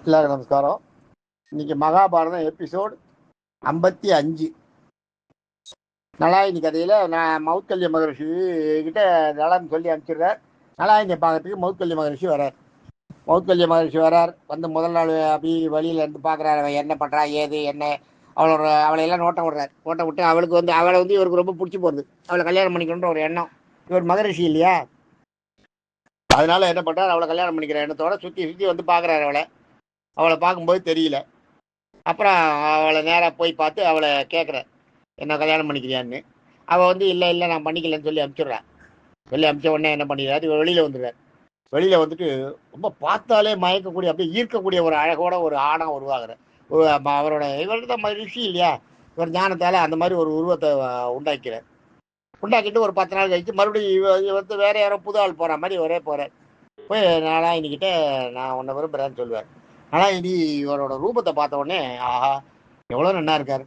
எல்லாருக்கும் நமஸ்காரம். இன்னைக்கு மகாபாரதம் எபிசோட் 55. நலாயினி கதையில் நான் மௌத்கல்ய மகரிஷி கிட்ட நலன் சொல்லி அனுப்பிச்சிடுறார். நலாயினியை பார்க்கறதுக்கு மௌத்கல்ய மகரிஷி வரார். வந்து முதல் நாள் அப்படி வழியில் இருந்து பார்க்குறாரு, அவன் என்ன பண்ணுறா ஏது என்ன அவளையெல்லாம் நோட்டம் விட்டு அவளை இவருக்கு ரொம்ப பிடிச்சி போகிறது. அவளை கல்யாணம் பண்ணிக்கணுன்ற ஒரு எண்ணம். இவர் மகரிஷி இல்லையா, அதனால என்ன பண்ணுறாரு, அவளை கல்யாணம் பண்ணிக்கிற எண்ணத்தோட சுற்றி வந்து பார்க்குறாரு. அவளை பார்க்கும்போது தெரியல. அப்புறம் அவளை நேராக போய் பார்த்து அவளை கேட்குற, என்ன கல்யாணம் பண்ணிக்கிறியான்னு. அவள் இல்லை நான் பண்ணிக்கலன்னு சொல்லி அனுப்பிச்சிடுறான். அனுப்பிச்ச உடனே என்ன பண்ணிடுறாரு, இவர் வெளியில் வந்துடுறார். வெளியில் வந்துட்டு ரொம்ப பார்த்தாலே மயக்கக்கூடிய, அப்படியே ஈர்க்கக்கூடிய ஒரு அழகோட ஒரு ஆணாக உருவாகிற அவரோட இவர்கிட்ட ரிஷி இல்லையா, இவர் ஞானத்தால் அந்த மாதிரி ஒரு உருவத்தை உண்டாக்கிட்டு ஒரு 10 நாள் கழிச்சு மறுபடியும் இவர் வேற யாரோ புது ஆள் போகிற மாதிரி ஒரே போகிறார். போய் நாளாயினிக்கிட்ட நான் உன்னை விரும்புகிறேன்னு சொல்லுவார். ஆனால் இனி இவரோட ரூபத்தை பார்த்த உடனே, ஆஹா எவ்வளோ நல்லா இருக்கார்,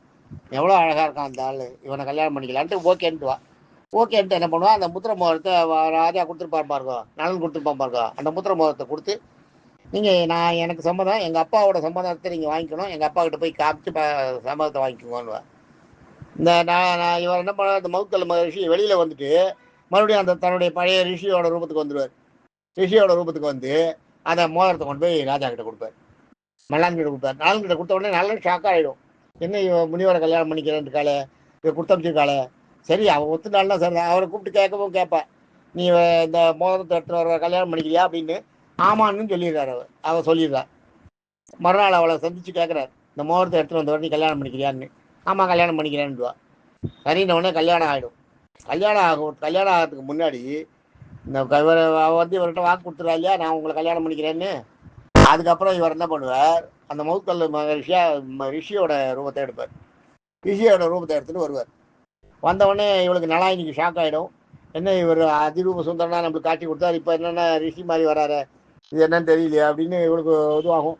எவ்வளோ அழகாக இருக்கான் அந்த ஆள், இவனை கல்யாணம் பண்ணிக்கலான்ட்டு ஓகேன்ட்டு என்ன பண்ணுவான், அந்த முத்திர மோதிரத்தை ராஜா கொடுத்துருப்பார் பாருங்க, நலன் கொடுத்துருப்பான் பாருங்க, அந்த முத்திர மோதிரத்தை கொடுத்து, நீங்கள் எனக்கு சம்மதம், எங்கள் அப்பாவோட சம்மதத்தை நீங்கள் வாங்கிக்கணும், எங்கள் அப்பா கிட்ட போய் காமிச்சு சம்மதத்தை வாங்கிக்கோங்கன்னு. இவர் என்ன பண்ணுவார், அந்த மௌத்கல்ய மகரிஷி வெளியில் வந்துட்டு மறுபடியும் அந்த தன்னுடைய பழைய ரிஷியோட ரூபத்துக்கு வந்துடுவார். ரிஷியோட ரூபத்துக்கு வந்து அந்த மோதிரத்தை கொண்டு போய் ராஜா கிட்ட கொடுப்பார், நலன் கிட்ட கொடுத்த உடனே நலன் ஷாக் ஆகிடும். என்ன இவன் முனிவரை கல்யாணம் பண்ணிக்கிறேன்ட்டுக்காளே, இவ கொடுத்தமிச்சிருக்காளே, சரி அவன் ஒத்துனால்னா சார் அவரை கூப்பிட்டு கேட்பேன், நீ இந்த மோதிரத்தை எடுத்துகிட்டு வர கல்யாணம் பண்ணிக்கிறியா அப்படின்னு. ஆமான்னு சொல்லிடுறாரு. அவள் சொல்லிடுறா. மறுநாள் அவளை சந்தித்து கேட்குறாரு, இந்த மோதிரத்தை எடுத்துகிட்டு வந்தவரை நீ கல்யாணம் பண்ணிக்கிறியான்னு. ஆமாம் கல்யாணம் பண்ணிக்கிறேன்னுவா. சரின்ன உடனே கல்யாணம் ஆகிடும். கல்யாணம் ஆகிறதுக்கு முன்னாடி இந்த இவர்கிட்ட வாக்கு கொடுத்துருவா இல்லையா, நான் உங்களை கல்யாணம் பண்ணிக்கிறேன்னு. அதுக்கப்புறம் இவர் என்ன பண்ணுவார், அந்த மௌத்கல்ய ரிஷியோட ரூபத்தை எடுப்பார். ரிஷியோட ரூபத்தை எடுத்துகிட்டு வருவார். வந்தவுடனே இவளுக்கு நலாயினிக்கு ஷாக் ஆகிடும். என்ன இவர் அதிரூப சுந்தரனா நம்மளுக்கு காட்சி கொடுத்தாரு, இப்போ என்னென்ன ரிஷி மாதிரி வராரு, இது என்னன்னு தெரியலையா அப்படின்னு இவளுக்கு இதுவாகும்.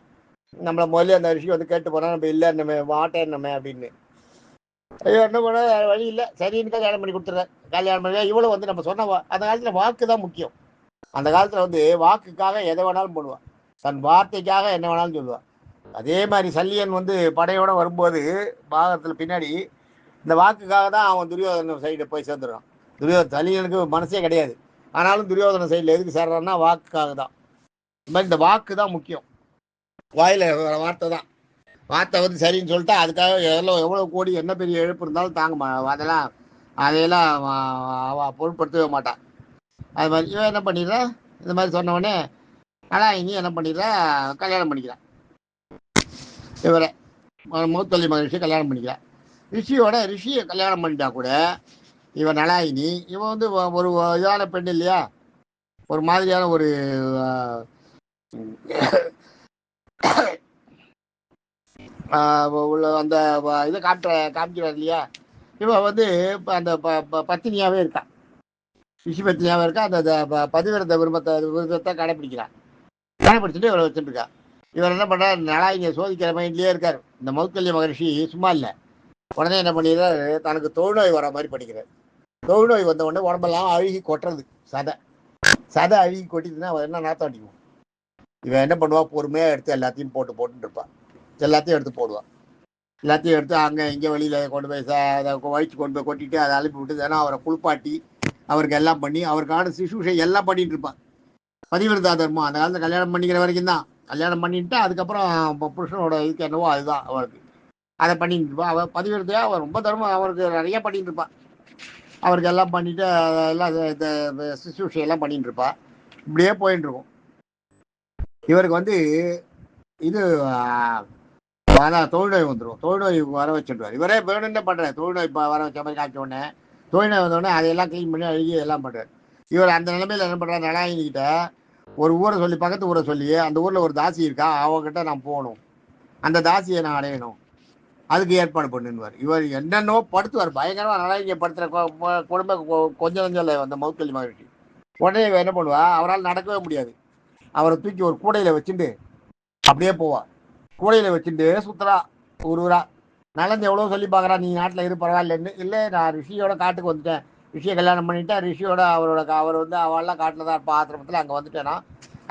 நம்மளை முதல்ல அந்த ரிஷி வந்து கேட்டு போனால் நம்ம இல்லை நம்ம மாட்டேன்னமே அப்படின்னு. ஐயோ என்ன பண்ண வழி இல்லை, சரின்னு கல்யாணம் பண்ணி கொடுத்துட்றேன். கல்யாணம் பண்ணி இவ்வளோ நம்ம சொன்ன அந்த காலத்தில் வாக்கு தான் முக்கியம். அந்த காலத்தில் வாக்குக்காக எதை வேணாலும் பண்ணுவான், தன் வார்த்தைக்காக என்ன வேணாலும் சொல்லுவான். அதே மாதிரி சல்லியன் படையோட வரும்போது பாகத்தில் பின்னாடி இந்த வாக்குக்காக தான் அவன் துரியோதன சைடு போய் சேர்ந்துடுறான். சல்லியனுக்கு மனசே கிடையாது, ஆனாலும் துரியோதன சைடில் எதுக்கு சேர்றான்னா வாக்குக்காக தான். இந்த மாதிரி இந்த வாக்கு தான் முக்கியம். வாயில் வார்த்தை தான், வார்த்தை சரின்னு சொல்லிட்டா அதுக்காக எவ்வளோ கோடி என்ன பெரிய இழப்பு இருந்தாலும் தாங்க அதையெல்லாம் அவள் பொருட்படுத்தவே மாட்டான். அது மாதிரி இவன் என்ன பண்ணிடுறா, இந்த மாதிரி சொன்னவொடனே ஆனால் இனி என்ன பண்ணிடுறா, கல்யாணம் பண்ணிக்கிறான். இவரை மௌத்கல்ய மகரிஷி கல்யாணம் பண்ணிக்கிறான். ரிஷியை கல்யாணம் பண்ணிட்டா கூட இவன் நலாயினி, இவன் ஒரு இதான பெண் இல்லையா, ஒரு மாதிரியான ஒரு உள்ள அந்த இதை காமிக்கிறார் இல்லையா. இவன் இப்போ அந்த பத்தினியாகவே இருக்கான், ரிஷி பத்தினியாகவே இருக்கா. அந்த பதிவிரத விருப்பத்தை கடைப்பிடிச்சிட்டு இவரை வச்சுட்டு இவர் என்ன பண்ணுறாரு, நலாயினியை சோதிக்கிற மைண்ட்லேயே இருக்கார். இந்த மௌத்கல்ய மகரிஷி சும்மா இல்லை. உடனே என்ன பண்ணிடுறாரு, தனக்கு தொழுநோய் வர மாதிரி படிக்கிறார். தொழுநோய் வந்த உடனே உடம்பெல்லாம் அழுகி கொட்டுறது, சதை அழுகி கொட்டிதுன்னா அவன் என்ன நாத்தம் அடிக்கும். இவன் என்ன பண்ணுவா, பொறுமையாக எடுத்து எல்லாத்தையும் போட்டுட்டு இருப்பான். எல்லாத்தையும் எடுத்து போடுவான். எல்லாத்தையும் எடுத்து அங்கே இங்கே வெளியில் கொண்டு போய் அதை வழிச்சு கொண்டு போய் கொட்டிட்டு அதை அனுப்பி விட்டு ஏன்னா அவரை குளிப்பாட்டி அவருக்கு எல்லாம் பண்ணி அவருக்கான சிசுஷை எல்லாம் பண்ணிட்டு இருப்பான். பதிவிரதா தர்மம் அந்த காலத்தில் கல்யாணம் பண்ணிக்கிற வரைக்கும் தான். கல்யாணம் பண்ணிட்டு அதுக்கப்புறம் புருஷனோட இதுக்கு என்னவோ அதுதான் அவருக்கு. அதை பண்ணிட்டு இருப்பான். அவள் பதிவிரதையா அவர் ரொம்ப தர்மம் அவருக்கு நிறைய பண்ணிட்டு இருப்பான். அவருக்கு எல்லாம் பண்ணிட்டு எல்லாம் சிசுஷையெல்லாம் பண்ணிட்டு இருப்பான். இப்படியே போயிட்டு இருக்கும். இவருக்கு இது தொழுநோய் வந்துடும். தொழுநோய் வர வச்சுடுவார். இவரே வேணும்னு பண்ணுறாரு. தொழுநோய் வர வச்ச மாதிரி காய்ச்ச உடனே தொழுநோய் வந்தோடனே அதையெல்லாம் க்ளீன் பண்ணி அழுகி எல்லாம் பண்ணுறாரு. இவர் அந்த நிலைமையில் என்ன பண்ணுறாரு, நலாயினிக்கிட்ட ஒரு ஊரை சொல்லி, பக்கத்து ஊரை சொல்லி, அந்த ஊரில் ஒரு தாசி இருக்கா, அவங்ககிட்ட நான் போகணும், அந்த தாசியை நான் அடையணும், அதுக்கு ஏற்பாடு பண்ணுவார். இவர் என்னென்னோ படுத்துவார். பயங்கரமாக நலாயினியை படுத்துகிற குடும்ப கொஞ்சம் இல்லை அந்த மௌத்கல்ய மகரிஷி. உடனே இவர் என்ன பண்ணுவா, அவரால் நடக்கவே முடியாது. அவரை தூக்கி ஒரு கூடையில் வச்சுட்டு அப்படியே போவா. கூடையில் வச்சுட்டு சுற்றுறா ஊரா. நலந்து எவ்வளோ சொல்லி பார்க்குறா, நீ நாட்டில் இரு பரவாயில்லன்னு. இல்லை நான் ரிஷியோட காட்டுக்கு வந்துட்டேன், ரிஷியை கல்யாணம் பண்ணிட்டேன், ரிஷியோட அவர் அவளெலாம் காட்டில் தான் இருப்பா ஆத்திரமத்தில், அங்கே வந்துட்டேன்னா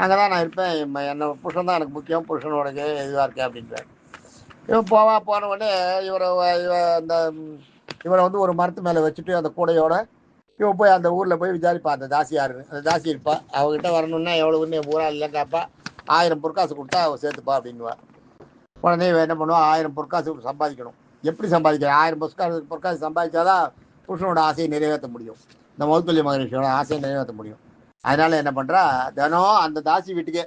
அங்கதான் நான் இருப்பேன். என்ன புருஷன் தான் எனக்கு முக்கியம், புருஷனோட இதுவா இருக்கேன் அப்படின்றாரு. இவன் போன உடனே இவரை இவ அந்த இவரை வந்து ஒரு மரத்து மேல வச்சுட்டு அந்த கூடையோட இவன் போய் அந்த ஊர்ல போய் விசாரிப்பா அந்த தாசி யாருன்னு. அந்த தாசி இருப்பா, அவகிட்ட வரணும்னா எவ்வளவுன்னு ஊரா இல்லை கேட்பா. 1000 பொற்காசு கொடுத்தா அவ சேர்த்துப்பா அப்படின்னுவா. உடனே இவன் என்ன பண்ணுவா, 1000 பொற்காசு சம்பாதிக்கணும். எப்படி சம்பாதிக்கிற? 1000 பொற்காசு சம்பாதிச்சாதான் புருஷனோட ஆசையை நிறைவேற்ற முடியும். இந்த மௌத்கல்ய மகரிஷியோட ஆசையை நிறைவேற்ற முடியும். அதனால என்ன பண்றா, தினம் அந்த தாசி வீட்டுக்கே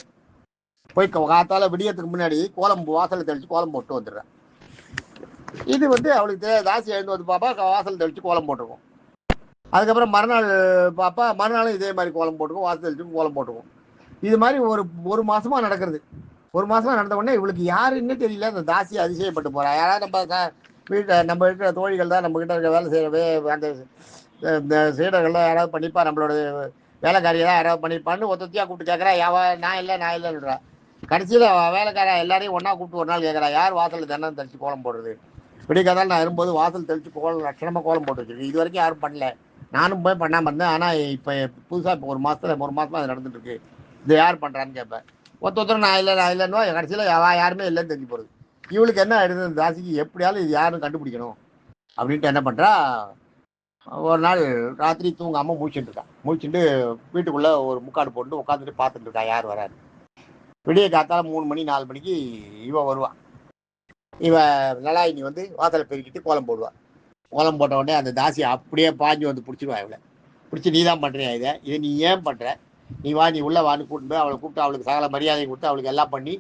போய் காத்தால விடியத்துக்கு முன்னாடி கோலம் வாசலை தெளிச்சு கோலம் போட்டு வந்துடுறேன். இது வந்து அவளுக்கு தாசி எழுந்து வந்து பாப்பா வாசல் தெளிச்சு கோலம் போட்டிருக்கும். அதுக்கப்புறம் மறுநாள் பாப்பா மறுநாளும் இதே மாதிரி கோலம் போட்டுக்கும், வாசல் தெளிச்சு கோலம் போட்டுக்கும். இது மாதிரி ஒரு மாசமா நடக்கிறது. ஒரு மாசமா நடந்த உடனே இவளுக்கு யாருன்னு தெரியல. அந்த தாசி அதிசயப்பட்டு போறா. யாராவது நம்ம இருக்கிற தோழிகள் தான் நம்ம கிட்ட இருக்க வேலை செய்யறவே அந்த சீடர்கள்லாம் யாராவது பண்ணிப்பா, நம்மளோட வேலைக்காரியெல்லாம் யாராவது பண்ணிப்பான்னு ஒத்தத்தியா கூப்பிட்டு கேட்கறா. நான் இல்லைன்றா. கடைசியில் வேலைக்கார எல்லாரையும் ஒன்றா கூப்பிட்டு ஒரு நாள் கேட்குறா, யார் வாசலில் தினம் தெளிச்சு கோலம் போடுறது? விடியக்காதால் நான் வரும்போது வாசல் தெளிச்சு லட்சணமாக கோலம் போட்டு வச்சிருக்கு. இது வரைக்கும் யாரும் பண்ணல, நானும் போய் பண்ணாமல் இருந்தேன். ஆனால் இப்போ புதுசாக இப்போ ஒரு மாதமா அது நடந்துட்டு இருக்கு. இது யார் பண்ணுறான்னு கேட்பேன். ஒருத்தரும் நான் இல்லைன்னு கடைசியில் யாருமே இல்லைன்னு தெரிஞ்சு போகிறது. இவளுக்கு என்ன ஆயிடுது, தாசிக்கு எப்படியாலும் இது யாருன்னு கண்டுபிடிக்கணும் அப்படின்ட்டு என்ன பண்ணுறா, ஒரு நாள் ராத்திரி தூங்காமல் முழிச்சுட்டு வீட்டுக்குள்ளே ஒரு முக்காடு போட்டு உட்காந்துட்டு பார்த்துட்டு இருக்கா யார் வராரு. விடிய காத்தால 3 மணி 4 மணிக்கு இவ வருவா. இவ நலாயினி வந்து வாசலை பெருக்கிட்டு கோலம் போடுவா. கோலம் போட்ட உடனே அந்த தாசி அப்படியே பாஞ்சு வந்து பிடிச்சிடுவா. இவளை பிடிச்சி, நீ தான் பண்ணுறியா இதை நீ ஏன் பண்ணுற, நீ உள்ள வான்னு கூப்பிட்டு போய் அவளை கூப்பிட்டு அவளுக்கு சகல மரியாதை கொடுத்து அவளுக்கு எல்லாம் பண்ணி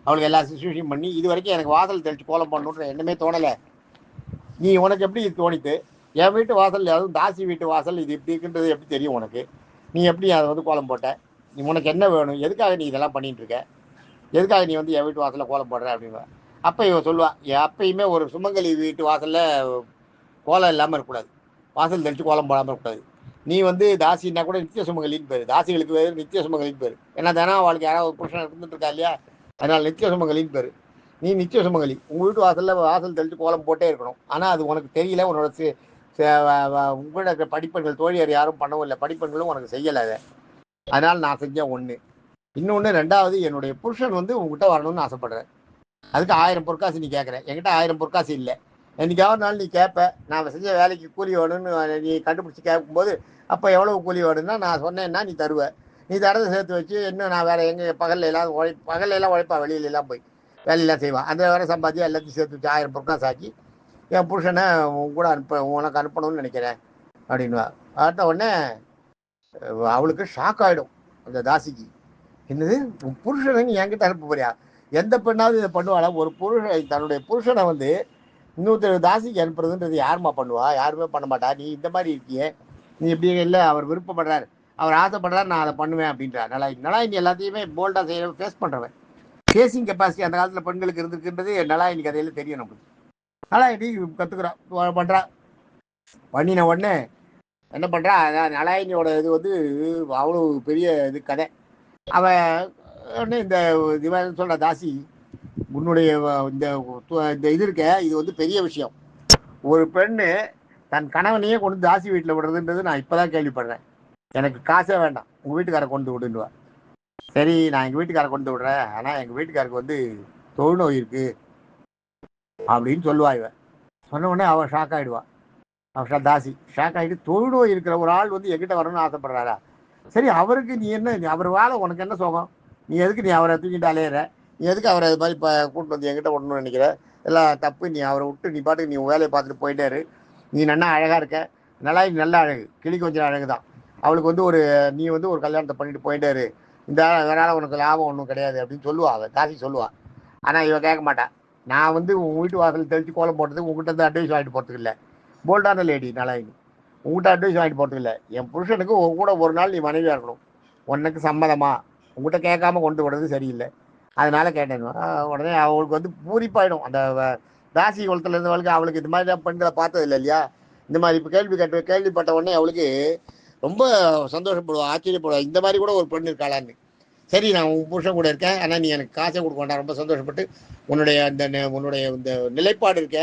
அவளுக்கு எல்லா சுச்சுவேஷன் பண்ணி, இது வரைக்கும் எனக்கு வாசல் தெளிச்சு கோலம் பண்ணணுன்ற எண்ணமே தோணலை. நீ உனக்கு எப்படி இது தோணித்து? என் வீட்டு வாசல், அதுவும் தாசி வீட்டு வாசல் இது இப்படி இருக்குன்றது எப்படி தெரியும் உனக்கு? நீ எப்படி அதை வந்து கோலம் போட்ட? நீ உனக்கு என்ன வேணும்? எதுக்காக நீ இதெல்லாம் பண்ணிட்டு இருக்க? எதுக்காக நீ வந்து என் வீட்டு வாசலில் கோலம் போடுற அப்படின்னா. அப்போ இவன் சொல்லுவா, எப்பயுமே ஒரு சுமங்கலி வீட்டு வாசலில் கோலம் இல்லாமல் இருக்கக்கூடாது, வாசல் தெளிச்சு கோலம் போடாமல் இருக்கக்கூடாது. நீ வந்து தாசின்னா கூட நித்திய சுமங்கலின்னு பேர், தாசிகளுக்கு பேர் நித்திய சுமங்கலின்னு பேர். ஏன்னா தானே அவளுக்கு யாராவது ஒரு புருஷன் இருந்துட்டு இருக்கா இல்லையா, அதனால நித்திய சுமங்கலின்னு பேர். நீ நித்திய சுமங்கலி, உங்கள் வீட்டு வாசலில் வாசல் தெளிச்சு கோலம் போட்டே இருக்கணும். ஆனால் அது உனக்கு தெரியல, உன்னோட உங்களோட படிப்பெண்கள் தோழியர் யாரும் பண்ணவும் இல்லை, படிப்பெண்களும் உனக்கு செய்யலை அதை. அதனால் நான் செஞ்சேன் ஒன்று. இன்னொன்று, ரெண்டாவது, என்னுடைய புருஷன் வந்து உங்ககிட்ட வரணும்னு ஆசைப்படுறேன். அதுக்கு 1000 பொற்காசு நீ கேட்குற. என்கிட்ட 1000 பொற்காசு இல்லை. என்னைக்காவது நாள் நீ கேட்ப, நான் செஞ்ச வேலைக்கு கூலி வேணும்னு நீ கண்டுபிடிச்சி கேட்கும்போது அப்போ எவ்வளோ கூலி வேணும்னா நான் சொன்னேன்னா நீ தருவ. நீ தரதை சேர்த்து வச்சு இன்னும் நான் வேறு எங்கே பகல்லாம் உழைப்பா, வெளியிலலாம் போய் வேலையெல்லாம் செய்வான். அந்த வேலை சம்பாதிச்சு எல்லாத்தையும் சேர்த்து வச்சு 1000 பொற்காசு ஆக்கி என் புருஷனை கூட உனக்கு அனுப்பணும்னு நினைக்கிறேன் அப்படின்வா. அடுத்த உடனே அவளுக்கு ஷாக் ஆகிடும் அந்த தாசிக்கு. என்னது, உன் புருஷனை என்கிட்ட அனுப்ப போறியா? எந்த பெண்ணாவது இதை பண்ணுவாளா? ஒரு புருஷன் தன்னுடைய புருஷனை வந்து இன்னொருத்தர் தாசிக்கு அனுப்புறதுன்றது யாருமா பண்ணுவா? யாருமே பண்ண மாட்டா. நீ இந்த மாதிரி இருக்கியே, நீ இப்படி இல்லை, அவர் விருப்பப்படுறாரு, அவர் ஆசைப்படுறாரு, நான் அதை பண்ணுவேன் அப்படின்றார். நலாயினி எல்லாத்தையுமே போல்டாக செய்ய ஃபேஸ் பண்ணுறவன். ஃபேஸிங் கெப்பாசிட்டி அந்த காலத்தில் பெண்களுக்கு இருந்துருக்குன்றது நலாயினி கதையில் தெரியும் நம்மளுக்கு. நலாயினி கற்றுக்குறான், பண்ணுறா. பண்ணின உடனே என்ன பண்ணுறா, அதான் நலாயினியோட இது வந்து அவ்வளோ பெரிய இது கதை. அவன் இந்த திவான் சொல்கிற தாசி, உன்னுடைய இந்த இது இருக்க, இது வந்து பெரிய விஷயம். ஒரு பெண்ணு தன் கணவனையே கொண்டு தாசி வீட்டில் விடுறதுன்றது நான் இப்போ தான் கேள்விப்படுறேன். எனக்கு காசே வேண்டாம், உங்கள் வீட்டுக்காரை கொண்டு விடுன்னுவா. சரி, நான் எங்கள் வீட்டுக்காரை கொண்டு விடுறேன், ஆனால் எங்கள் வீட்டுக்காருக்கு வந்து தொழுநோய் இருக்குது அப்படின்னு சொல்லுவா. இவன் சொன்ன உடனே அவன் ஷாக் ஆகிடுவா. அவன் தாசி ஷாக் ஆகிட்டு, தொழுநோய் இருக்கிற ஒரு ஆள் வந்து எங்கிட்ட வரணும்னு ஆசைப்படுறாரா? சரி, அவருக்கு நீ என்ன, அவர் வேலை உனக்கு என்ன சோகம்? நீ எதுக்கு நீ அவரை தூக்கிட்டு அலையிற? நீ எதுக்கு அவரை இது மாதிரி கூப்பிட்டு வந்து என்கிட்ட விடணும்னு நினைக்கிற? எல்லாம் தப்பு. நீ அவரை விட்டு நீ பாட்டுக்கு நீ வேலையை பார்த்துட்டு போயிட்டாரு. நீ நல்லா அழகாக இருக்க, நல்லா நல்ல அழகு, கிளி கொஞ்சம் அழகு தான். அவளுக்கு வந்து நீ வந்து ஒரு கல்யாணத்தை பண்ணிட்டு போயிட்டாரு, இந்த வேறால உனக்கு லாபம் ஒன்றும் கிடையாது அப்படின்னு சொல்லுவா. அவள் தாசி சொல்லுவா. ஆனால் இவன் கேட்க மாட்டான். நான் வந்து உன் வீட்டு வாசல் தெளித்து கோலம் போட்டது உங்ககிட்ட இருந்து அட்வைஸ் வாங்கிட்டு போகிறதுக்கு இல்லை. போல்டான லேடி நலாயினி, உங்ககிட்ட அட்வைஸ் வாங்கிட்டு போகிறதுக்கு இல்லை. என் புருஷனுக்கு கூட ஒரு நாள் நீ மனைவியாக இருக்கணும், உனக்கு சம்மதமா? உங்ககிட்ட கேட்காம கொண்டு விடுறது சரியில்லை, அதனால கேட்டேன். உடனே அவளுக்கு வந்து பூரிப்பாயிடும். அந்த தாசி குளத்துல இருந்தவளுக்கு, அவளுக்கு இது மாதிரி பெண்களை பார்த்தது இல்லை இல்லையா. இந்த மாதிரி இப்போ கேள்விப்பட்ட உடனே அவளுக்கு ரொம்ப சந்தோஷப்படுவா, ஆச்சரியப்படுவா. இந்த மாதிரி கூட ஒரு பெண் இருக்காளான்னு. சரி, நான் உன் புருஷன் கூட இருக்கேன், ஆனால் நீ எனக்கு காசை கொடுக்க வேண்டாம். ரொம்ப சந்தோஷப்பட்டு உன்னுடைய இந்த நிலைப்பாடு இருக்க,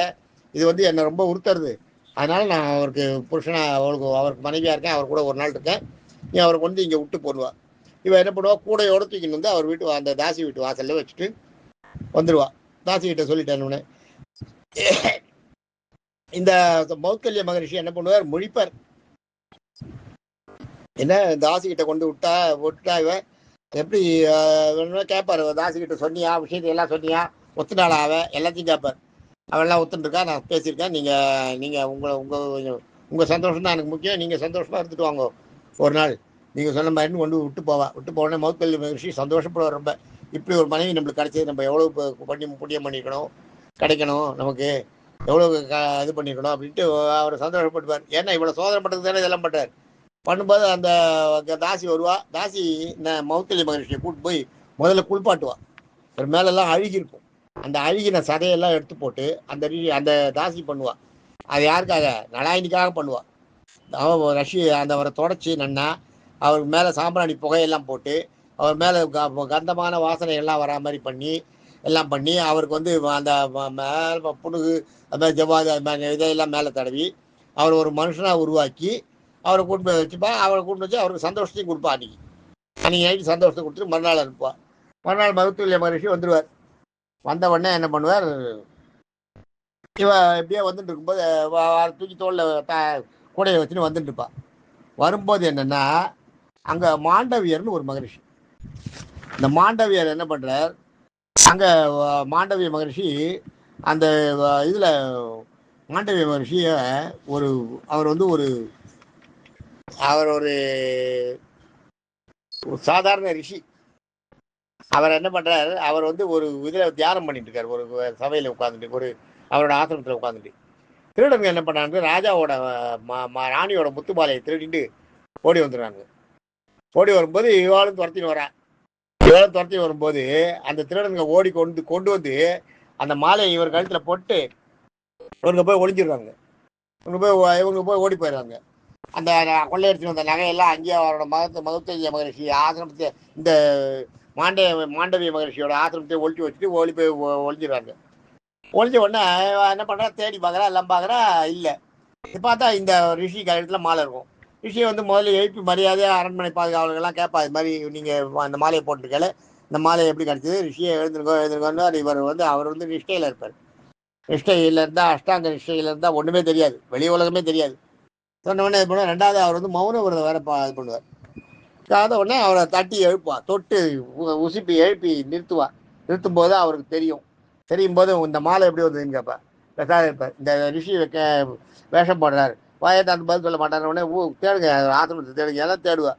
இது வந்து என்னை ரொம்ப உறுத்துறது. அதனால நான் அவருக்கு புருஷனா அவருக்கு மனைவியாக இருக்கேன், அவர் கூட ஒரு நாள் இருக்கேன், நீ அவருக்கு வந்து இங்கே விட்டு போடுவா. இவன் என்ன பண்ணுவா, கூடையோட தூக்கின்னு வந்து அவர் வீட்டு அந்த தாசி வீட்டு வாசல்ல வச்சுட்டு வந்துடுவா. தாசி கிட்ட சொல்லிட்டேன்னு இந்த மௌத்கல்ய மகரிஷி என்ன பண்ணுவார், முழிப்பார். என்ன தாசி கிட்ட கொண்டு விட்டா இவன் எப்படி கேட்பாரு, தாசி கிட்ட சொன்னியா விஷயத்தை எல்லாம் சொன்னியா, ஒத்துனாளா அவன் எல்லாத்தையும் கேட்பார். அவெல்லாம் ஒத்துருக்கா, நான் பேசியிருக்கேன், நீங்கள் உங்கள் சந்தோஷம் தான் எனக்கு முக்கியம், நீங்கள் சந்தோஷமாக இருந்துட்டு வாங்க ஒரு நாள், நீங்கள் சொன்ன மாதிரின்னு கொண்டு விட்டு போனே மௌத்கல்ய மகரிஷி சந்தோஷப்படுவார் ரொம்ப. இப்படி ஒரு மனைவி நம்மளுக்கு கிடைச்சது, நம்ம எவ்வளோ புண்ணியம் பண்ணியிருக்கணும், கிடைக்கணும் நமக்கு, எவ்வளோ இது பண்ணியிருக்கணும் அப்படின்ட்டு அவர் சந்தோஷப்படுவார். ஏன்னா இவ்வளோ சோதனை பண்ணுறது தானே இதெல்லாம் பண்ணுறார். பண்ணும்போது அந்த தாசி வருவா. தாசி மௌத்கல்ய மகரிஷியை கூப்பிட்டு போய் முதல்ல குளிப்பாட்டுவா. ஒரு மேலெல்லாம் அழுகி இருக்கும், அந்த அழுகின சதையெல்லாம் எடுத்து போட்டு அந்த தாசி பண்ணுவா. அது யாருக்காக, நலாயினிக்காக பண்ணுவா. அந்த அவரை தொடச்சி நன்னா அவர் மேலே சாம்பிராணி புகையெல்லாம் போட்டு அவர் மேலே கந்தமான வாசனை எல்லாம் வரா மாதிரி பண்ணி எல்லாம் பண்ணி அவருக்கு வந்து அந்த மேலே புணுகு அது மாதிரி ஜவ்வாது அது மாதிரி இதையெல்லாம் மேலே தடவி அவர் ஒரு மனுஷனாக உருவாக்கி அவரை கூட்டு போய் வச்சுப்பா. அவரை கூட்டு வச்சு அவருக்கு சந்தோஷத்தையும் கொடுப்பா. அன்னைக்கு நைட்டு சந்தோஷத்தை கொடுத்துட்டு மறுநாள் அனுப்புவா. மறுநாள் மௌத்கல்ய மகரிஷி வந்துடுவார். வந்த உடனே என்ன பண்ணுவார், இவ எப்படியே வந்துட்டு இருக்கும்போது தூக்கி தோளில் கூடையை வச்சுன்னு வந்துட்டு இருப்பா. வரும்போது என்னன்னா, அங்க மாண்டவியர்னு ஒரு மகரிஷி. இந்த மாண்டவியர் என்ன பண்றார், அங்க மாண்டவிய மகரிஷி அந்த இதுல மாண்டவிய மகரிஷிய அவர் ஒரு சாதாரண ரிஷி. அவர் என்ன பண்றாரு, அவர் வந்து ஒரு இதுல தியானம் பண்ணிட்டு இருக்காரு, ஒரு சபையில உட்காந்துட்டு, அவரோட ஆசிரமத்தில் உட்காந்துட்டு. திருடங்க என்ன பண்ணாங்க, ராஜாவோட ராணியோட முத்துமாலையை திருடிட்டு ஓடி வந்துடுறாங்க. ஓடி வரும்போது இவாளும் துரத்தி வரும்போது அந்த திருடனுங்க ஓடி கொண்டு வந்து அந்த மாலையை இவர் கழுத்துல போட்டு இவங்க போய் ஒளிஞ்சிடுறாங்க. இவங்க போய் ஓடி போயிடுறாங்க. அந்த கொள்ளையடிச்சு வந்த நகையெல்லாம் அங்கேயே அவரோட மௌத்கல்ய மகரிஷி ஆசிரமத்தை, இந்த மாண்டவிய மகரிஷியோட ஆசிரமத்தை ஒழிச்சு வச்சுட்டு போய் ஒளிஞ்சிடுறாங்க. ஒழிஞ்ச உடனே என்ன பண்றா, தேடி பார்க்குறா, எல்லாம் பார்க்குறா, இல்லை. பார்த்தா இந்த ரிஷி கழுத்துல மாலை இருக்கும். ரிஷியை வந்து முதல்ல எழுப்பி மரியாதையாக அரண்மனை பாதுகாவலர்கள்லாம் கேட்பா, இது மாதிரி நீங்கள் அந்த மாலையை போட்டுருக்கல, இந்த மாலை எப்படி கிடைச்சது, ரிஷியை எழுந்துருக்கோன்னு. அவர் வந்து நிஷ்டையில் இருப்பார். நிஷ்டையில் இருந்தால், அஷ்டாங்க நிஷ்டையில் இருந்தால் ஒன்றுமே தெரியாது, வெளி உலகமே தெரியாது. சொன்ன உடனே இது பண்ணுவார். ரெண்டாவது அவர் வந்து மௌன விரதம் வேற இது பண்ணுவார். காத உடனே அவரை தட்டி எழுப்பா, தொட்டு உசுப்பி எழுப்பி நிறுத்தும் போது அவருக்கு தெரியும் போது இந்த மாலை எப்படி வந்ததுன்னு கேட்பா. பெசாத இருப்பார். இந்த ரிஷி வேஷம் போடுறாரு, வாயத்தை அந்த பதில் சொல்ல மாட்டார். உடனே தேடுங்க, ஆசிரமத்தை தேடுங்க, எல்லாம் தேடுவா.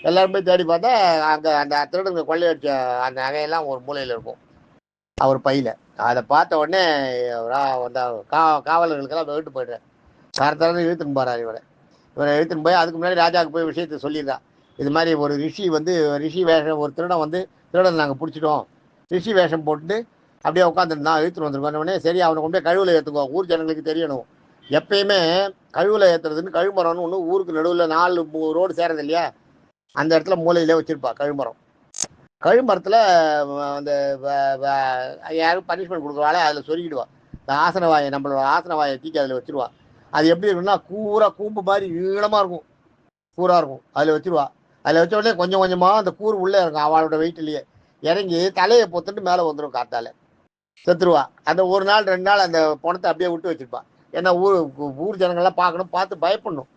எல்லாரும் போய் தேடி பார்த்தா அங்கே அந்த திருடங்க கொள்ளையடிச்ச அந்த நகையெல்லாம் ஒரு மூலையில் இருக்கும் அவர் பையில. அதை பார்த்த உடனே அந்த காவலர்களுக்கெல்லாம் வீட்டு போயிடுறாரு. தரத்தரன்னு இழுத்துன்னு போறாரு. இவரை இழுத்துன்னு போய் அதுக்கு முன்னாடி ராஜாவுக்கு போய் விஷயத்தை சொல்லிடுறான். இது மாதிரி ஒரு ரிஷி வேஷம், ஒரு திருடன் நாங்கள் பிடிச்சிட்டோம், ரிஷி வேஷம் போட்டு அப்படியே உட்காந்துருந்தான், இழுத்துட்டு வந்துருக்கோம். உடனே சரி, அவனை கொண்டு போய் கழுவில் ஏற்றுக்குவோம், ஊர் ஜனங்களுக்கு தெரியணும். எப்பயுமே கழுவில் ஏற்றுறதுன்னு கழுமரம்னு ஒன்று ஊருக்கு நடுவில் 4 ரோடு சேரது இல்லையா, அந்த இடத்துல மூலையிலே வச்சிருப்பா கழுமரம். கழுமரத்தில் அந்த யாரும் பனிஷ்மெண்ட் கொடுக்குறாலே அதில் சொருகிடுவா. இந்த ஆசனவாயை, நம்மளோட ஆசனவாயை தூக்கி அதில் வச்சிருவா. அது எப்படி இருக்குன்னா, கூம்பு மாதிரி நீளமாக இருக்கும், கூறாக இருக்கும். அதில் வச்சிருவா. அதில் வச்ச உடனே கொஞ்சம் கொஞ்சமாக அந்த கூறு உள்ளே இருக்கும், அவளோட வெயிட்லேயே இறங்கி தலையை பொத்துட்டு மேலே வந்துடும், காத்தால செத்துருவா. அந்த ஒரு நாள் 2 நாள் அந்த பணத்தை அப்படியே விட்டு வச்சிருப்பா. ஏன்னா ஊர் ஜனங்கள்லாம் பார்க்கணும், பார்த்து பயப்படணும்.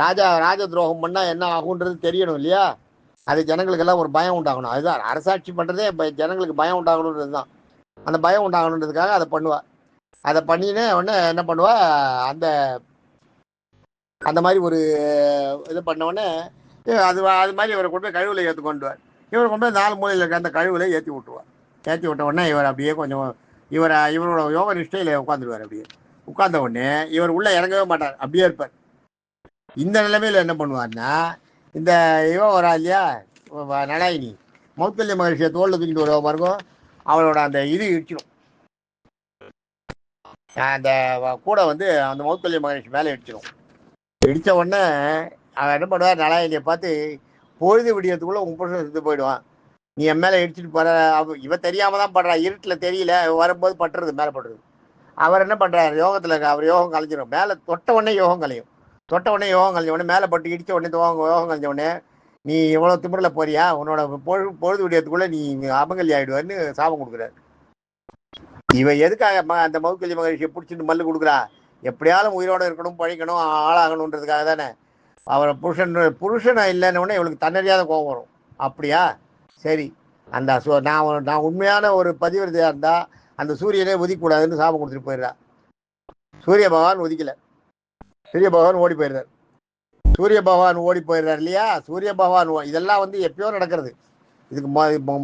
ராஜ துரோகம் பண்ணால் என்ன ஆகுன்றது தெரியணும் இல்லையா, அது ஜனங்களுக்கெல்லாம் ஒரு பயம் உண்டாகணும். அதுதான் அரசாட்சி பண்ணுறதே, ஜனங்களுக்கு பயம் உண்டாகணுன்றது தான். அந்த பயம் உண்டாகணுன்றதுக்காக அதை பண்ணுவா. அதை பண்ணினே உடனே என்ன பண்ணுவா, அந்த மாதிரி ஒரு இது பண்ண உடனே அது மாதிரி இவரை கொண்டு போய் கழிவுல ஏற்றி கொண்டுவார். இவரை கொண்டு போய் 4 மூலையில் இருக்க அந்த கழிவுல ஏற்றி விட்டுருவார். ஏற்றி விட்ட உடனே இவர் அப்படியே கொஞ்சம் இவரோட யோக நிஷ்டையில் உட்காந்துருவார். அப்படியே உட்கார்ந்த உடனே இவர் உள்ளே இறங்கவே மாட்டார், அப்படியே இருப்பார். இந்த நிலைமையில் என்ன பண்ணுவார்னா, இந்த வரா இல்லையா நலாயினி, மௌத்கல்ய மகரிஷியை தோளில் தூக்கிட்டு வருவா பாருங்க, அவளோட அந்த இது இடிச்சிடும். அந்த கூட வந்து அந்த மௌத்கல்ய மகரிஷி மேலே இடிச்சிடும். இடித்த உடனே அவன் என்ன பண்ணுவார், நலாயினியை பார்த்து, பொழுது விடியறதுக்குள்ளே உன் புருஷன் செத்து போயிடுவான், நீ என் மேலே இடிச்சிட்டு போற. இவ தெரியாம தான் படுறா, இருட்டில் தெரியல, வரும்போது பட்டுறது, மேலே பட்டுறது. அவர் என்ன பண்ணுறாரு, யோகத்தில் அவர் யோகம் கலைஞ்சிடும். மேலே தொட்ட உடனே யோகம் கலையும். தொட்ட உடனே யோகம் கலைஞ்ச உடனே மேலே பட்டு இடித்த உடனே யோகம் கலைஞ்ச உடனே நீ எவ்வளோ திமிரில் போறியா, உன்னோட பொழுது விடியத்துக்குள்ள நீ அபங்கல்யா ஆயிடுவான்னு சாபம் கொடுக்குறாரு. இவன் எதுக்காக அந்த மௌக்கல்ய மகரிஷியை பிடிச்சிட்டு மல்லு கொடுக்குறா, எப்படியாலும் உயிரோட இருக்கணும், பழிக்கணும், ஆளாகணுன்றதுக்காக தானே. அவரை புருஷனை இல்லைன்னு இவளுக்கு தன்னறியாத கோபம் வரும். அப்படியா, சரி, அந்த நான் உண்மையான ஒரு பதிவிரதையா இருந்தா அந்த சூரியனே உதிக்கக்கூடாதுன்னு சாபம் கொடுத்துட்டு போயிடுறா. சூரிய பகவான் உதிக்கல, சூரிய பகவான் ஓடி போயிடுறார். சூரிய பகவான் ஓடி போயிடுறார் இல்லையா. சூரிய பகவான் இதெல்லாம் எப்பயோ நடக்கிறது. இதுக்கு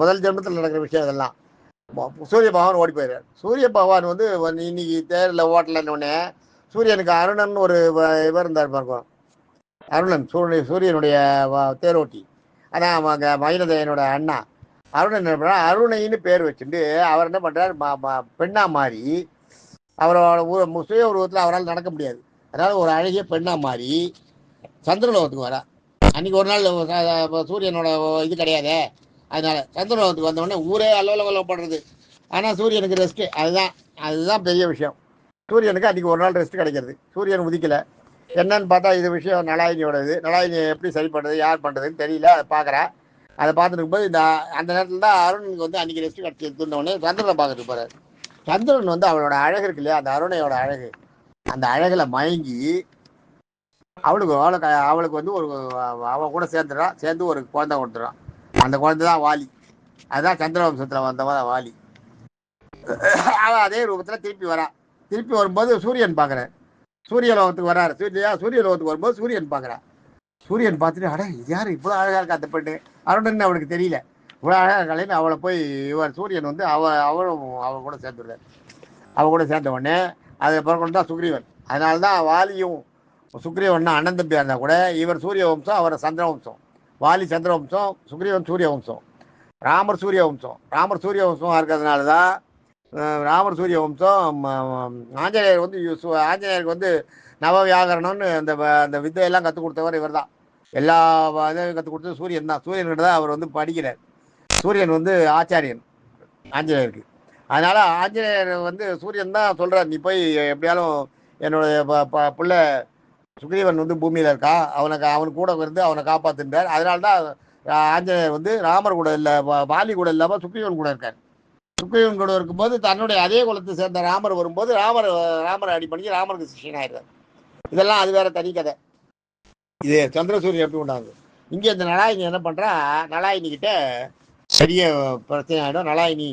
முதல் ஜென்மத்தில் நடக்கிற விஷயம் இதெல்லாம். சூரிய பகவான் ஓடி போயிடுறார். சூரிய பகவான் இன்னைக்கு தேரில் ஓட்டலன்னொடனே சூரியனுக்கு அருணன் ஒரு இவர் இருந்தார் பாருங்க. அருணன் சூரியனுடைய தேரோட்டி, அதான் மயிலதேயனோட அண்ணா அருணன் என்ன பண்ணுறார், அருணைன்னு பேர் வச்சுட்டு அவர் என்ன பண்ணுறார், பெண்ணா மாறி அவரோட சுய உருவத்தில் அவரால் நடக்க முடியாது. அதனால ஒரு அழகிய பெண்ணா மாறி சந்திரலோகத்துக்கு வரா. அன்னைக்கு ஒரு நாள் சூரியனோட இது கிடையாது, அதனால சந்திரலோகத்துக்கு வந்தோடனே ஊரே அல்லவலப்படுறது. ஆனால் சூரியனுக்கு ரெஸ்ட்டு, அதுதான் பெரிய விஷயம். சூரியனுக்கு அன்றைக்கி ஒரு நாள் ரெஸ்ட் கிடைக்கிறது. சூரியன் உதிக்கலை. என்னன்னு பார்த்தா இது விஷயம் நலாயினியோட இது. நலாயினியை எப்படி சரி பண்ணுறது, யார் பண்ணுறதுன்னு தெரியல. அதை பார்க்குறேன். அதை பார்த்துட்டு இருக்கும்போது அந்த நேரத்தில் தான் அருணுக்கு அன்றைக்கி ரெஸ்ட் கிடச்சி தூண்டவுடனே சந்திரனை பார்த்துட்டு போகிறார். சந்திரன் அவளோட அழகு இருக்கு இல்லையா, அந்த அருணையோட அழகு, அந்த அழகில் மயங்கி அவளுக்கு ஒரு அவன் கூட சேர்ந்து ஒரு குழந்தை கொடுத்துறான். அந்த குழந்தை தான் வாலி. அதுதான் சந்திரவம்சத்தில் வந்தவன் வாலி. அவன் அதே ரூபத்தில் திருப்பி வரான். திருப்பி வரும்போது சூரியன் பார்க்குறேன். சூரிய லோகத்துக்கு வர்றாரு. சூரிய லோகத்துக்கு வரும்போது சூரியன் பார்க்குறான். சூரியன் பார்த்துட்டு, அட இது யார் இவ்வளோ அழகாக இருக்கா அந்த பெண்ணு, அருணன்னு அவனுக்கு தெரியல. இவ்வளோ அழகாக இருக்காளேன்னு அவளை போய் சூரியன் அவளும் அவன் கூட சேர்ந்துடுறாரு. அவன் கூட சேர்ந்த உடனே அதுக்கப்புறம் கொண்டு தான் சுக்ரீவன். அதனால தான் வாலியும் சுக்ரீவன் அண்ணன் தம்பியாக இருந்தால் கூட இவர் சூரிய வம்சம், அவர் சந்திர வம்சம். வாலி சந்திர வம்சம், சுக்ரீவன் சூரிய வம்சம், ராமர் சூரிய வம்சம். ராமர் சூரிய வம்சமாக இருக்கிறதுனால தான் ராமர் சூரிய வம்சம். ஆஞ்சநேயர் ஆஞ்சநேயருக்கு நவ வியாகரணம்னு அந்த வித்தையெல்லாம் கற்றுக் கொடுத்தவர் இவர் தான். எல்லா இதையும் கற்றுக் கொடுத்தது சூரியன் தான். சூரியன்கிட்ட தான் அவர் படிக்கிறார். சூரியன் ஆச்சாரியன் ஆஞ்சநேயருக்கு. அதனால ஆஞ்சநேயர் சூரியன் தான் சொல்கிறார், நீ போய் எப்படியாலும் என்னுடைய பிள்ளை சுக்ரீவன் பூமியில் இருக்கா, அவனுக்கு கூட இருந்து அவனை காப்பாத்துன்றார். அதனால தான் ஆஞ்சநேயர் ராமர் கூட இல்லை, வாலி கூட இல்லாமல் சுக்ரீவன் கூட இருக்கார். சுக்ரீவன் கூட இருக்கும்போது தன்னுடைய அதே குலத்தை சேர்ந்த ராமர் வரும்போது ராமரை அடி பண்ணி ராமருக்கு சிஷ்யன் ஆயிடுறார். இதெல்லாம் அது வேற தனி கதை. இது சந்திரசூரியன் எப்படி உண்டாகுது. இங்கே இந்த நலாயினி என்ன பண்ணுறா, நலாயினிக்கிட்ட பெரிய பிரச்சனை ஆகிடும். நலாயினி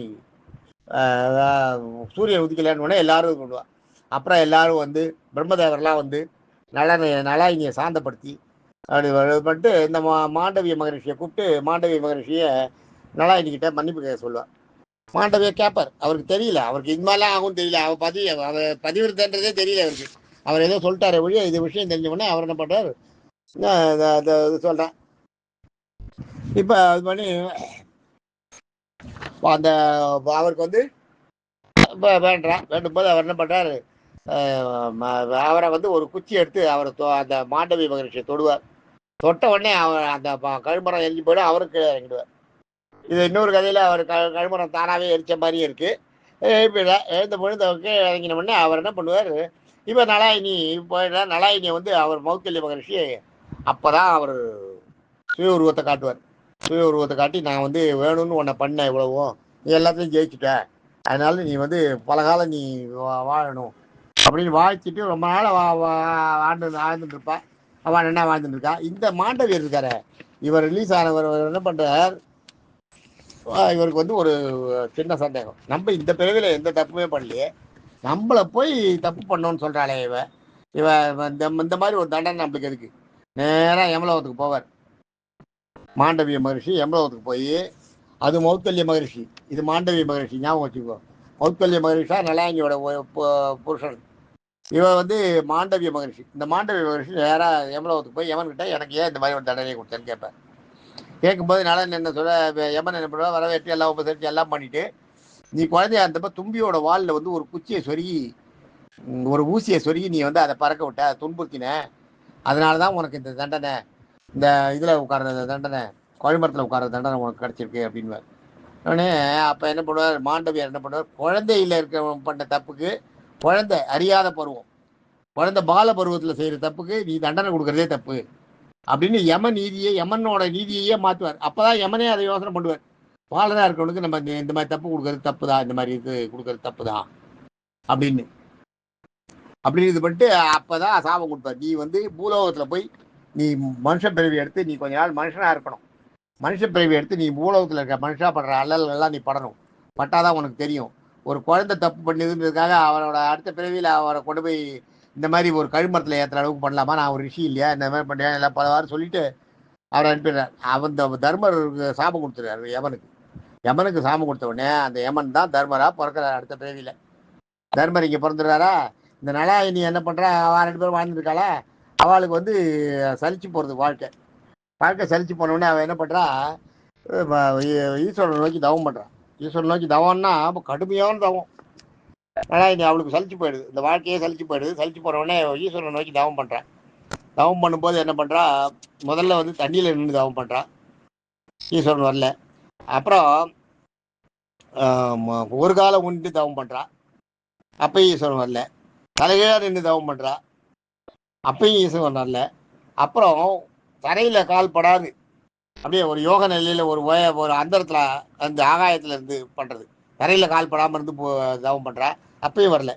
சூரியன் உதிக்கலன்னு எல்லாரும் இது பண்ணுவாள். அப்புறம் எல்லாரும் பிரம்மதேவரெலாம் நலாயினியை சாந்தப்படுத்தி அப்படி பண்ணிட்டு இந்த மாண்டவிய மகரிஷியை கூப்பிட்டு மாண்டவிய மகரிஷியை நலாயினிக்கிட்ட மன்னிப்பு கேட்க சொல்லுவாள். மாண்டவிய கேட்பார். அவருக்கு தெரியல, அவருக்கு இது மாதிரிலாம் ஆகும்னு தெரியல. அவர் பதிவிருத்தன்றதே தெரியல அவருக்கு. அவர் ஏதோ சொல்லிட்டாரு ஒழிய இது விஷயம் தெரிஞ்ச உடனே அவர் என்ன பண்ணுறாரு, சொல்கிறேன். இப்போ அது பண்ணி அந்த அவருக்கு வேண்டும் போது அவர் என்ன பண்ணுறாரு, அவரை ஒரு குச்சி எடுத்து அவர் அந்த மாண்டவிய மகரிஷியை தொடுவார். தொட்ட உடனே அவர் அந்த கழுமரம் எரிஞ்சு போய்டும், அவருக்கு இறங்கிடுவார். இது இன்னொரு கதையில் அவர் கழுமரம் தானாகவே எரிச்ச மாதிரியே இருக்குது. எழுந்த பொழுது இறங்கின உடனே அவர் என்ன பண்ணுவார், இப்போ நலாயினி போயிடுற நலாயினியை அவர் மௌக்கல்ய மகரிஷி அப்போ தான் அவர் சுய உருவத்தை காட்டுவார். சுய உருவத்தை காட்டி, நான் வேணும்னு உன்னை பண்ண இவ்வளவும், நீ எல்லாத்தையும் ஜெயிச்சுட்ட, அதனால நீ பலகாலம் நீ வாழணும் அப்படின்னு வாழ்த்திட்டு ரொம்ப நாள் வாழ்ந்துட்டு இருப்பா. அவன் என்ன வாழ்ந்துட்டு இருக்கா. இந்த மாண்டவியர் இருக்காரு, இவர் ரிலீஸ் ஆனவர் என்ன பண்ணுறார், இவருக்கு ஒரு சின்ன சந்தேகம். நம்ம இந்த பிறவில எந்த தப்புமே பண்ணலையே, நம்மளை போய் தப்பு பண்ணோன்னு சொல்கிறாளே இவ இந்த மாதிரி ஒரு தண்டனை நம்மளுக்கு இருக்கு. நேராக யமலோகத்துக்கு போவார். மாண்டவிய மகரிஷி யமலோகத்துக்கு போய், அது மௌத்கல்ய மகரிஷி, இது மாண்டவிய மகரிஷி, ஞாபகம் வச்சுக்கோ. மௌத்கல்ய மகரிஷா நலாயினியோட புருஷன். இவன் மாண்டவிய மகரிஷி. இந்த மாண்டவிய மகரிஷி நேராக யமலோகத்துக்கு போய் யமன்கிட்ட எனக்கு ஏன் இந்த மாதிரி ஒரு தண்டனை கொடுத்தேன்னு கேட்பேன். கேட்கும்போது நலன் என்ன சொல்ல, யமன் என்ன பண்ணுவா, வரவேற்று எல்லாம் உபசரித்து எல்லாம் பண்ணிட்டு, நீ குழந்தையா இருந்தப்ப தும்பியோட வாலில் ஒரு குச்சியை சொருகி, ஒரு ஊசியை சொருகி நீ அதை பறக்க விட்ட, துன்புறுத்தின, அதனால தான் உனக்கு இந்த தண்டனை, இந்த இதில் உட்கார்ற தண்டனை, கோழிமரத்தில் உட்கார்ற தண்டனை உனக்கு கிடச்சிருக்கு அப்படின்வார். உடனே அப்போ என்ன பண்ணுவார், மாண்டவியார் என்ன பண்ணுவார், குழந்தையில் இருக்க பண்ண தப்புக்கு, குழந்தை அறியாத பருவம், குழந்தை பால பருவத்தில் செய்கிற தப்புக்கு நீ தண்டனை கொடுக்குறதே தப்பு, அப்படின்னு யமனோட நீதியையே மாற்றுவார். அப்போதான் யமனே அதை யோசனை பண்ணுவார். பாலனா இருக்கவனுக்கு நம்ம இந்த மாதிரி தப்பு கொடுக்கறது தப்பு தான், இந்த மாதிரி இது கொடுக்கறது தப்பு தான் அப்படின்னு இது பண்ணிட்டு அப்பதான் சாபம் கொடுப்பார். நீ வந்து பூலோகத்தில் போய் நீ மனுஷ பிறவி எடுத்து நீ கொஞ்ச நாள் மனுஷனா இருக்கணும். மனுஷ பிறவி எடுத்து நீ பூலோகத்தில் இருக்க மனுஷா படுற அல்லல்கள்லாம் நீ படணும். பட்டாதான் உனக்கு தெரியும். ஒரு குழந்தை தப்பு பண்ணுதுன்றதுக்காக அவரோட அடுத்த பிறவியில் அவரை கொண்டு போய் இந்த மாதிரி ஒரு கழுமரத்தில் ஏற்றுற அளவுக்கு பண்ணலாமா? நான் ஒரு ரிஷி இல்லையா? இந்த மாதிரி பண்ணேன் எல்லாம் பலவாறு சொல்லிட்டு அவரை அனுப்பிடுறார். அவன் தர்மருக்கு சாபம் கொடுத்துருக்காரு யமனுக்கு. யமனுக்கு சாபம் கொடுத்த உடனே அந்த யமன் தான் தர்மரா பிறக்கிறார் அடுத்த பிறவியில். தர்மர் இங்கே பிறந்துடுறாரா? இந்த நலாயினி என்ன பண்ணுறா? அவள் 2 பேரும் வாழ்ந்துருக்காளா? அவளுக்கு வந்து சலிச்சு போகிறது வாழ்க்கை சலிச்சு போனோடனே அவள் என்ன பண்ணுறா? ஈஸ்வரனை நோக்கி தவம் பண்ணுறான். ஈஸ்வரன் நோக்கி தவம்னா கடுமையான தவம். நலாயினி அவளுக்கு சலிச்சு போயிடுது, இந்த வாழ்க்கையே சலிச்சு போயிடுது. சலிச்சு போனவுடனே ஈஸ்வரனை நோக்கி தவம் பண்ணுறான். தவம் பண்ணும்போது என்ன பண்ணுறா? முதல்ல வந்து தண்ணியில் நின்று தவம் பண்ணுறான். ஈஸ்வரன் வரல. அப்புறம் ஒரு காலம் ஊன்ட்டு தவம் பண்ணுறான். அப்பயும் ஈஸ்வரன் வரல. தலைகீழாக நின்று தவம் பண்ணுறா. அப்பயும் ஈஸ்வரன் வரல. அப்புறம் தரையில் கால் படாது அப்படியே ஒரு யோக நிலையில் ஒரு அந்தரத்தில் அந்த ஆகாயத்தில் இருந்து பண்ணுறது. தரையில் கால் படாமல் இருந்து தவம் பண்ணுறா. அப்பயும் வரல.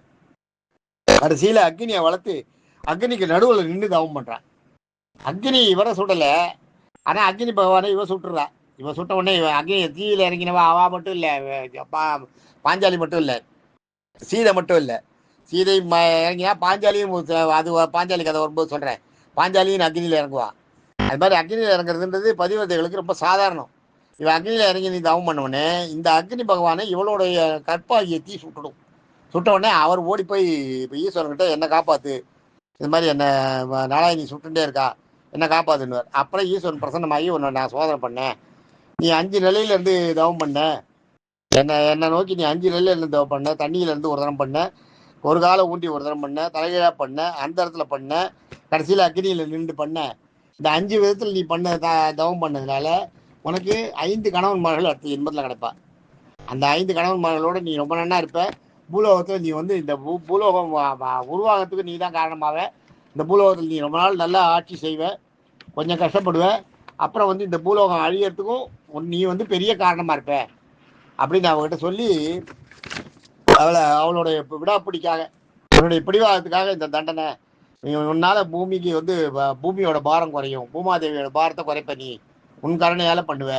கடைசியில் அக்னியை வளர்த்து அக்னிக்கு நடுவில் நின்று தவம் பண்ணுறான். அக்னி இவரை சுடலை, ஆனால் அக்னி பகவானை இவ சுட்டுறா. இவன் சுட்ட உடனே இவன் அக்னி தீயில் இறங்கினவா அவா மட்டும் இல்லை, பாஞ்சாலி மட்டும் இல்லை, சீதை மட்டும் இல்லை. சீதை இறங்கினா பாஞ்சாலியும், அது பாஞ்சாலி கதை வரும்போது சொல்கிறேன், பாஞ்சாலியும் அக்னியில் இறங்குவான். அது மாதிரி அக்னியில் இறங்குறதுன்றது பதிவதைகளுக்கு ரொம்ப சாதாரணம். இவன் அக்னியில் இறங்கி நீ தவம் பண்ணவுடனே இந்த அக்னி பகவானை இவளுடைய கற்பாகிய தீ சுட்டுடும். சுட்ட உடனே அவர் ஓடி போய் இப்போ ஈஸ்வரன்கிட்ட என்ன காப்பாற்று, இது மாதிரி என்ன நாளாய் நீ சுட்டுட்டே இருக்கா, என்ன காப்பாற்றுன்னுவார். அப்புறம் ஈஸ்வரன் பிரசன்னமாகி உன்னை நான் சோதனை பண்ணேன், நீ 5 நிலையிலேருந்து தவம் பண்ண, என்னை நோக்கி நீ 5 நிலையிலேருந்து தவம் பண்ண, தண்ணியிலேருந்து ஒரு தரம் பண்ண, ஒரு காலை ஊண்டி ஒரு தரம் பண்ண, தலைகீழாக பண்ண, அந்த இடத்துல பண்ண, கடைசியில் அக்னியில் நின்று பண்ண. இந்த 5 விதத்தில் நீ பண்ண தவம் பண்ணதுனால உனக்கு 5 கணவன்மார்கள் அடுத்த ஜென்மத்தில் கிடைப்பா. அந்த 5 கணவன்மார்களோடு நீ ரொம்ப நன்னா இருப்ப. பூலோகத்தில் நீ வந்து இந்த பூலோகம் உருவாகிறதுக்கு நீ தான் காரணமாவ. இந்த பூலோகத்தில் நீ ரொம்ப நாள் நல்லா ஆட்சி செய்வ, கொஞ்சம் கஷ்டப்படுவ. அப்புறம் வந்து இந்த பூலோகம் அழியறதுக்கும் நீ வந்து பெரிய காரணமாக இருப்ப அப்படின்னு அவகிட்ட சொல்லி அவளுடைய விடாப்பிடிக்காக, அவனுடைய பிடிவாதத்துக்காக இந்த தண்டனை, உன்னால் பூமிக்கு வந்து பூமியோட பாரம் குறையும், பூமாதேவியோட பாரத்தை குறைப்ப, நீ உன் கருணையால் பண்ணுவ.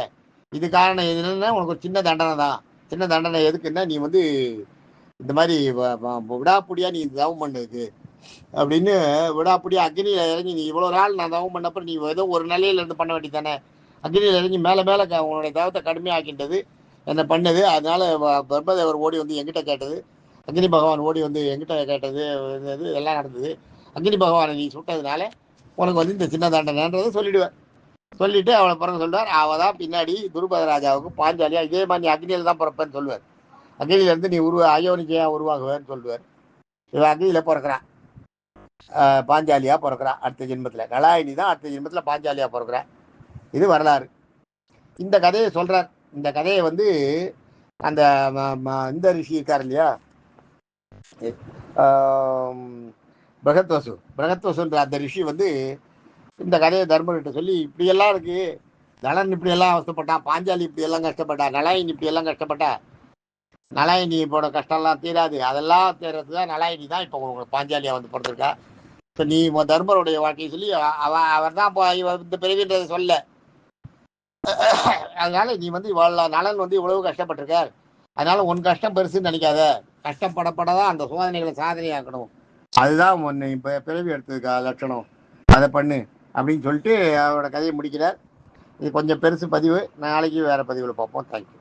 இது காரணம் என்னன்னா உனக்கு ஒரு சின்ன தண்டனை தான். சின்ன தண்டனை எதுக்குன்னா நீ வந்து இந்த மாதிரி விடாப்பிடியாக நீ தவம் பண்ணுது அப்படின்னு விடாப்பிடியாக அக்னியில் இறங்கி நீ இவ்வளோ நாள் நான் தவம் பண்ணப்போ நீ ஏதோ ஒரு நிலையிலேருந்து பண்ண வேண்டி தானே. அக்னியில் இறங்கி மேலே மேலே உன்னுடைய தவத்தை கடுமையாக்கின்றது என்ன பண்ணது. அதனால பிரம்மதேவர் ஓடி வந்து எங்கிட்ட கேட்டது, அக்னி பகவான் ஓடி வந்து எங்கிட்ட கேட்டது, எல்லாம் நடந்தது. அக்னி பகவானை நீ சுட்டதுனால உனக்கு வந்து இந்த சின்ன தண்டனைன்றதை சொல்லிடுவேன். சொல்லிட்டு அவளை பிறகு சொல்லுவார். அவள் தான் பின்னாடி துருபத ராஜாவுக்கு பாஞ்சாலியா இதே மாதிரி நீ அக்னியில் தான் பிறப்பேன்னு சொல்லுவார். அக்னியிலேருந்து நீ அயோனிக்கையா உருவாகுவேன்னு சொல்லுவார். இவன் அக்னியில் பிறக்கிறான், பாஞ்சாலியா பிறக்கிறான் அடுத்த ஜென்மத்தில். நலாயினி தான் அடுத்த ஜென்மத்தில் பாஞ்சாலியா பிறக்கிறான். இது வரலாறு. இந்த கதையை சொல்கிறார். இந்த கதையை வந்து அந்த இந்த ரிஷி இருக்கார் இல்லையா, பிரகத்வசுன்ற அந்த ரிஷி வந்து இந்த கதையை தர்மர்கிட்ட சொல்லி இப்படியெல்லாம் இருக்கு, நலன் இப்படியெல்லாம் அவசப்பட்டான், பாஞ்சாலி இப்படியெல்லாம் கஷ்டப்பட்டா, நலாயினி இப்படியெல்லாம் கஷ்டப்பட்டா, நலாயினி இப்போட கஷ்டம்லாம் தீராது, அதெல்லாம் தீர்றது தான் நலாயினி தான் இப்போ உங்களுக்கு பாஞ்சாலியா வந்து பிறந்திருக்கா. இப்போ நீ தர்மருடைய வாழ்க்கையை சொல்லி அவர் தான் இந்த பிறவின்றதை சொல்ல. அதனால நீ வந்து நலன் வந்து இவ்வளவு கஷ்டப்பட்டிருக்கார், அதனால உன் கஷ்டம் பெருசுன்னு நினைக்காத, கஷ்டப்படப்படதான் அந்த சோதனைகளை சாதனையாக்கணும், அதுதான் ஒன்று இப்போ பிறவி எடுத்ததுக்கா லட்சணம், அதை பண்ணு அப்படின்னு சொல்லிட்டு அவரோட கதையை முடிக்கிறார். இது கொஞ்சம் பெருசு பதிவு, நாளைக்கு வேறு பதிவில் பார்ப்போம். தேங்க்யூ.